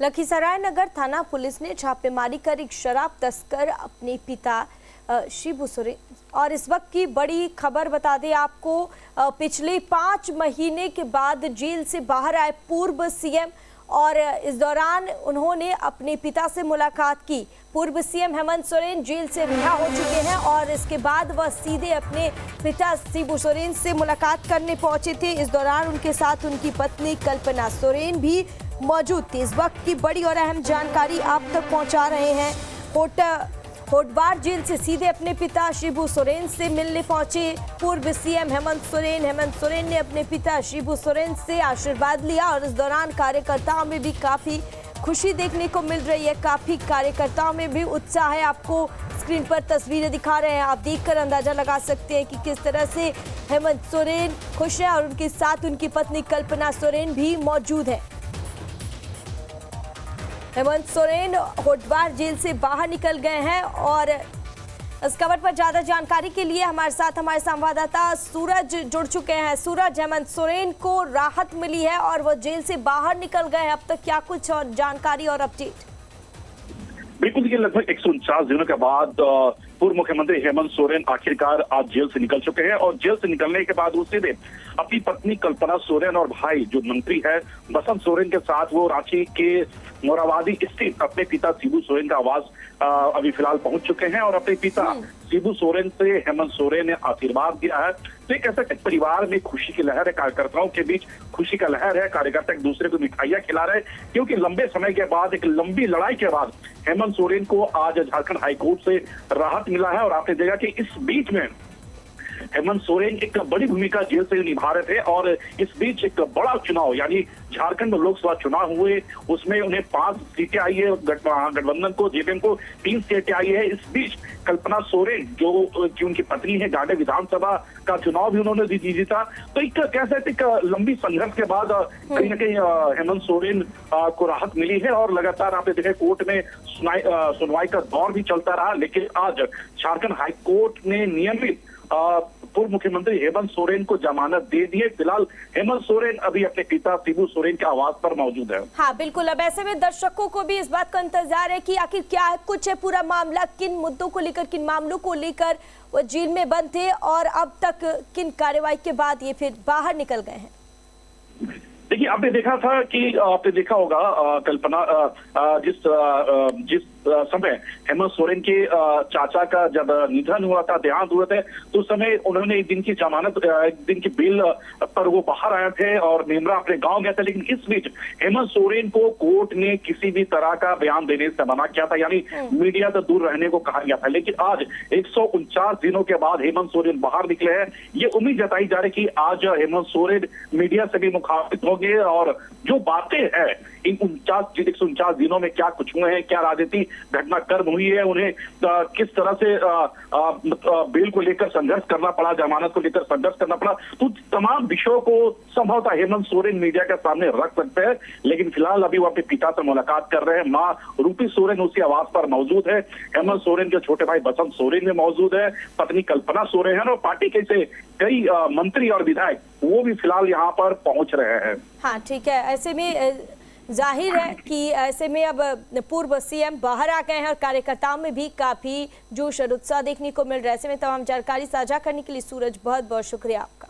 लखीसराय नगर थाना पुलिस ने छापेमारी कर एक शराब तस्कर अपने पिता शिबू सोरेन और इस वक्त की बड़ी खबर बता दें आपको। पिछले 5 महीने के बाद जेल से बाहर आए पूर्व सीएम और इस दौरान उन्होंने अपने पिता से मुलाकात की। पूर्व सीएम हेमंत सोरेन जेल से रिहा हो चुके हैं और इसके बाद वह सीधे अपने पिता शिबू सोरेन से मुलाकात करने पहुंचे थे। इस दौरान उनके साथ उनकी पत्नी कल्पना सोरेन भी मौजूद थी। इस वक्त की बड़ी और अहम जानकारी आप तक पहुंचा रहे हैं। होटवार जेल से सीधे अपने पिता शिबू सोरेन से मिलने पहुंचे पूर्व सीएम हेमंत सोरेन। हेमंत सोरेन ने अपने पिता शिबू सोरेन से आशीर्वाद लिया और इस दौरान कार्यकर्ताओं में भी काफी खुशी देखने को मिल रही है। काफी कार्यकर्ताओं में भी उत्साह है। आपको स्क्रीन पर तस्वीरें दिखा रहे हैं, आप देखकर अंदाजा लगा सकते हैं कि किस तरह से हेमंत सोरेन खुश है और उनके साथ उनकी पत्नी कल्पना सोरेन भी मौजूद है। हेमंत सोरेन होटवार जेल से बाहर निकल गए हैं और इस खबर पर ज्यादा जानकारी के लिए हमारे साथ हमारे संवाददाता सूरज जुड़ चुके हैं। सूरज, हेमंत सोरेन को राहत मिली है और वो जेल से बाहर निकल गए हैं, अब तक क्या कुछ और जानकारी और अपडेट? बिल्कुल, ये लगभग 149 दिनों के बाद पूर्व मुख्यमंत्री हेमंत सोरेन आखिरकार आज जेल से निकल चुके हैं और जेल से निकलने के बाद उसी दिन अपनी पत्नी कल्पना सोरेन और भाई जो मंत्री है बसंत सोरेन के साथ वो रांची के मोराबादी स्थित अपने पिता शिबू सोरेन का आवास अभी फिलहाल पहुंच चुके हैं और अपने पिता शिबू सोरेन से हेमंत सोरेन ने आशीर्वाद दिया है। तो एक ऐसा परिवार में खुशी की लहर है, कार्यकर्ताओं के बीच खुशी का लहर है। कार्यकर्ता एक दूसरे को मिठाइयां खिला रहे हैं क्योंकि लंबे समय के बाद, एक लंबी लड़ाई के बाद हेमंत सोरेन को आज झारखंड हाईकोर्ट से राहत मिला है। और आपने देखा कि इस बीच में हेमंत सोरेन एक बड़ी भूमिका जेल से निभा रहे थे और इस बीच एक बड़ा चुनाव यानी झारखंड में लोकसभा चुनाव हुए, उसमें उन्हें 5 सीटें आई है, गठबंधन को जेपीएम को 3 सीटें आई है। इस बीच कल्पना सोरेन जो कि उनकी पत्नी है, गांडे विधानसभा का चुनाव भी उन्होंने जीता। तो एक कैसे एक लंबी संघर्ष के बाद कहीं ना कहीं हेमंत सोरेन को राहत मिली है और लगातार आपने देखा कोर्ट में सुनवाई का दौर भी चलता रहा। लेकिन आज झारखंड हाईकोर्ट ने नियमित पूर्व मुख्यमंत्री हेमंत सोरेन को जमानत दे दी है। फिलहाल हेमंत सोरेन अभी अपने पिता शिबू सोरेन के आवास पर मौजूद है। हाँ बिल्कुल, अब ऐसे में दर्शकों को भी इस बात का इंतजार है कि आखिर क्या है, कुछ है पूरा मामला, किन मुद्दों को लेकर, किन मामलों को लेकर वो जेल में बंद थे और अब तक किन कार्रवाई के बाद ये फिर बाहर निकल गए हैं। देखिए, आपने देखा था कि आपने देखा होगा कल्पना जिस समय हेमंत सोरेन के चाचा का जब निधन हुआ था, देहांत हुआ था, तो उस समय उन्होंने एक दिन की जमानत, एक दिन की बेल पर वो बाहर आए थे और मेमरा अपने गांव गया था। लेकिन इस बीच हेमंत सोरेन को कोर्ट ने किसी भी तरह का बयान देने से मना किया था, यानी मीडिया से दूर रहने को कहा गया था। लेकिन आज 149 दिनों के बाद हेमंत सोरेन बाहर निकले हैं। ये उम्मीद जताई जा रही कि आज हेमंत सोरेन मीडिया से भी मुखातिब होंगे और जो बातें हैं इन 149 दिनों में क्या कुछ हुए हैं, क्या राजनीति घटनाक्रम हुई है, उन्हें किस तरह से बेल को लेकर संघर्ष करना पड़ा, जमानत को लेकर संघर्ष करना पड़ा, तो तमाम विषयों को संभवतः हेमंत सोरेन मीडिया के सामने रख सकते हैं। लेकिन फिलहाल अभी वो अपने पिता से मुलाकात कर रहे हैं। मां रूपी सोरेन उसी आवास पर मौजूद है। हेमंत सोरेन के छोटे भाई बसंत सोरेन में मौजूद है, पत्नी कल्पना सोरेन है और पार्टी के से कई मंत्री और विधायक वो भी फिलहाल यहाँ पर पहुंच रहे हैं। हाँ ठीक है, ऐसे में जाहिर है कि ऐसे में अब पूर्व सीएम बाहर आ गए हैं और कार्यकर्ताओं में भी काफी जोश और उत्साह देखने को मिल रहा है। ऐसे में तमाम जानकारी साझा करने के लिए सूरज बहुत बहुत शुक्रिया आपका।